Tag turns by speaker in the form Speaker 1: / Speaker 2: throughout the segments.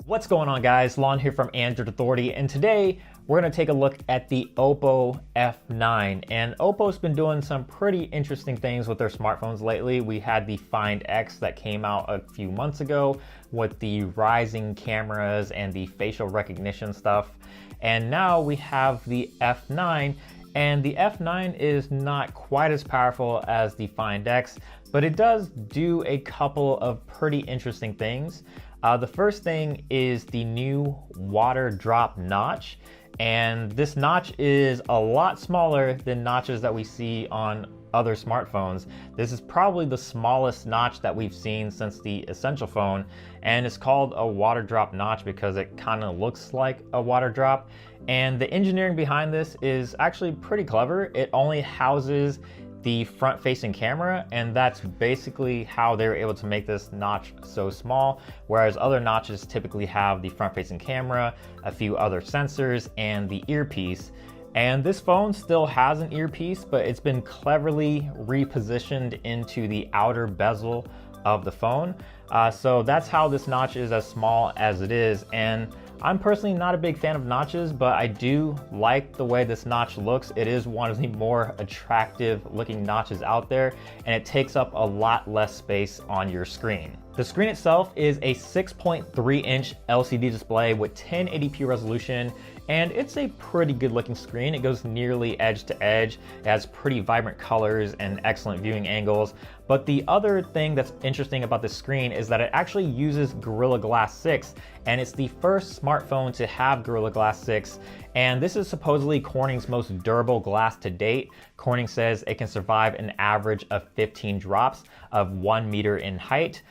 Speaker 1: What's going on, guys? Lon here from Android Authority, and today we're going to take a look at the Oppo F9. And Oppo's been doing some pretty interesting things with their smartphones lately. We had the Find X that came out a few months ago with the rising cameras and the facial recognition stuff. And now we have the F9, and the F9 is not quite as powerful as the Find X, but it does do a couple of pretty interesting things. The first thing is the new water drop notch, and this notch is a lot smaller than notches that we see on other smartphones. This is probably the smallest notch that we've seen since the Essential phone, and it's called a water drop notch because it kind of looks like a water drop. And the engineering behind this is actually pretty clever. It only houses the front-facing camera, and that's basically how they were able to make this notch so small, whereas other notches typically have the front-facing camera, a few other sensors, and the earpiece. And this phone still has an earpiece, but it's been cleverly repositioned into the outer bezel of the phone. So that's how this notch is as small as it is. And I'm personally not a big fan of notches, but I do like the way this notch looks. It is one of the more attractive looking notches out there, and it takes up a lot less space on your screen. The screen itself is a 6.3-inch LCD display with 1080p resolution, and it's a pretty good looking screen. It goes nearly edge to edge. It has pretty vibrant colors and excellent viewing angles. But the other thing that's interesting about this screen is that it actually uses Gorilla Glass 6, and it's the first smartphone to have Gorilla Glass 6. And this is supposedly Corning's most durable glass to date. Corning says it can survive an average of 15 drops of 1 meter in height,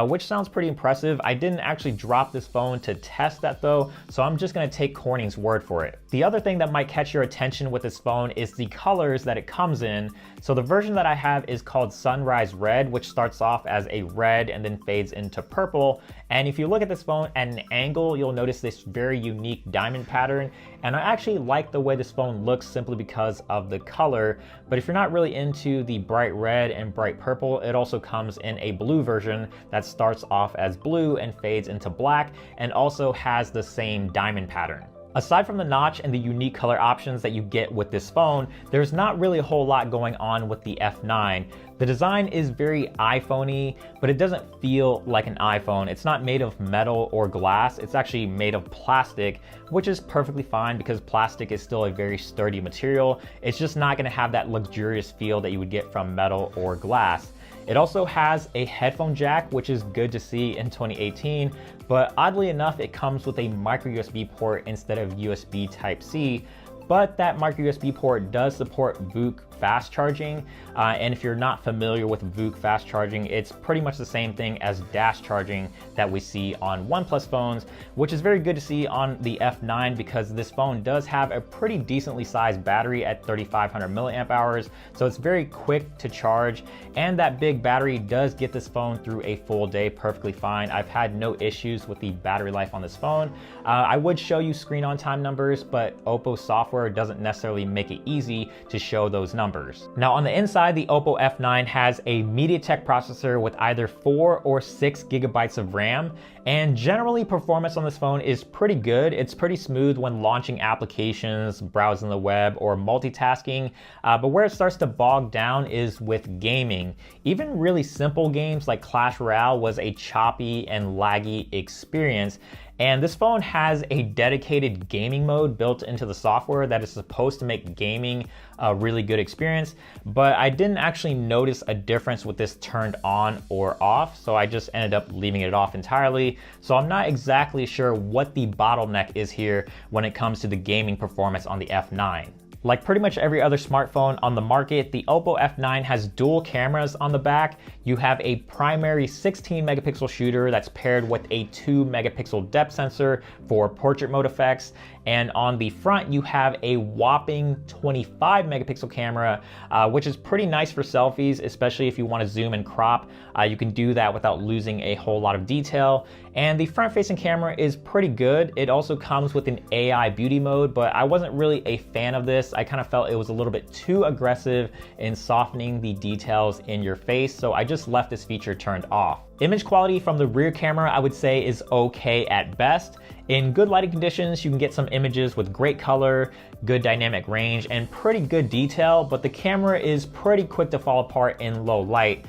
Speaker 1: which sounds pretty impressive. I didn't actually drop this phone to test that though, so I'm just gonna take Corning's word for it. The other thing that might catch your attention with this phone is the colors that it comes in. So the version that I have is called Sunrise Red, which starts off as a red and then fades into purple. And if you look at this phone at an angle, you'll notice this very unique diamond pattern. And I actually like the way this phone looks simply because of the color. But if you're not really into the bright red and bright purple, it also comes in a blue version that starts off as blue and fades into black, and also has the same diamond pattern. Aside from the notch and the unique color options that you get with this phone, there's not really a whole lot going on with the F9. The design is very iPhone-y, but it doesn't feel like an iPhone. It's not made of metal or glass. It's actually made of plastic, which is perfectly fine because plastic is still a very sturdy material. It's just not gonna have that luxurious feel that you would get from metal or glass. It also has a headphone jack, which is good to see in 2018, but oddly enough, it comes with a micro USB port instead of USB Type-C. But that micro USB port does support VOOC fast charging. And if you're not familiar with VOOC fast charging, it's pretty much the same thing as dash charging that we see on OnePlus phones, which is very good to see on the F9 because this phone does have a pretty decently sized battery at 3,500 milliamp hours. So it's very quick to charge, and that big battery does get this phone through a full day perfectly fine. I've had no issues with the battery life on this phone. I would show you screen on time numbers, but Oppo software doesn't necessarily make it easy to show those numbers. Now on the inside, the Oppo F9 has a MediaTek processor with either 4 or 6 gigabytes of RAM, and generally performance on this phone is pretty good. It's pretty smooth when launching applications, browsing the web, or multitasking, but where it starts to bog down is with gaming. Even really simple games like Clash Royale was a choppy and laggy experience. And this phone has a dedicated gaming mode built into the software that is supposed to make gaming a really good experience, but I didn't actually notice a difference with this turned on or off, so I just ended up leaving it off entirely. So I'm not exactly sure what the bottleneck is here when it comes to the gaming performance on the F9. Like pretty much every other smartphone on the market, the Oppo F9 has dual cameras on the back. You have a primary 16 megapixel shooter that's paired with a 2 megapixel depth sensor for portrait mode effects. And on the front, you have a whopping 25 megapixel camera, which is pretty nice for selfies, especially if you want to zoom and crop. You can do that without losing a whole lot of detail. And the front-facing camera is pretty good. It also comes with an AI beauty mode, but I wasn't really a fan of this. I kind of felt it was a little bit too aggressive in softening the details in your face, so I just left this feature turned off. Image quality from the rear camera, I would say, is okay at best. In good lighting conditions, you can get some images with great color, good dynamic range, and pretty good detail, but the camera is pretty quick to fall apart in low light.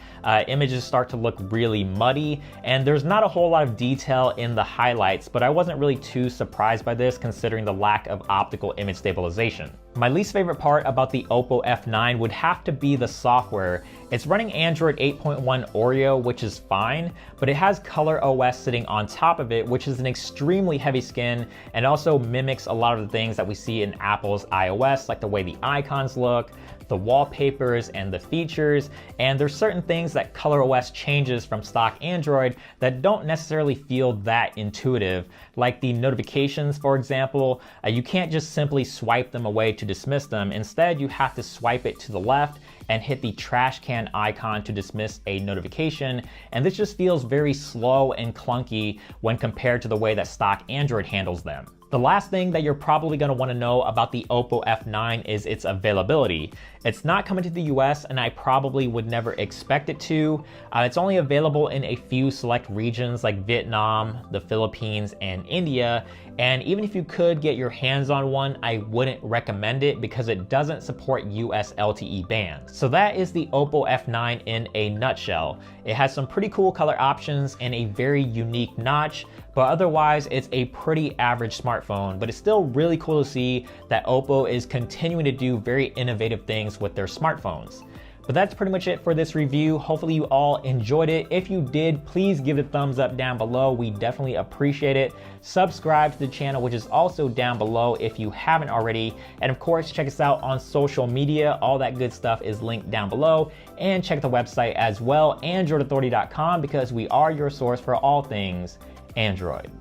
Speaker 1: Images start to look really muddy, and there's not a whole lot of detail in the highlights, but I wasn't really too surprised by this considering the lack of optical image stabilization. My least favorite part about the Oppo F9 would have to be the software. It's running Android 8.1 Oreo, which is fine, but it has Color OS sitting on top of it, which is an extremely heavy skin and also mimics a lot of the things that we see in Apple's iOS, like the way the icons look, the wallpapers, and the features. And there's certain things that Color OS changes from stock Android that don't necessarily feel that intuitive, like the notifications, for example. You can't just simply swipe them away to dismiss them. Instead, you have to swipe it to the left and hit the trash can icon to dismiss a notification. And this just feels very slow and clunky when compared to the way that stock Android handles them. The last thing that you're probably going to want to know about the Oppo F9 is its availability. It's not coming to the US, and I probably would never expect it to. It's only available in a few select regions like Vietnam, the Philippines, and India. And even if you could get your hands on one, I wouldn't recommend it because it doesn't support US LTE bands. So that is the Oppo F9 in a nutshell. It has some pretty cool color options and a very unique notch, but otherwise it's a pretty average smartphone. But it's still really cool to see that Oppo is continuing to do very innovative things with their smartphones. But that's pretty much it for this review. Hopefully you all enjoyed it. If you did, please give it a thumbs up down below. We definitely appreciate it. Subscribe to the channel, which is also down below if you haven't already. And of course, check us out on social media. All that good stuff is linked down below. And check the website as well, AndroidAuthority.com, because we are your source for all things Android.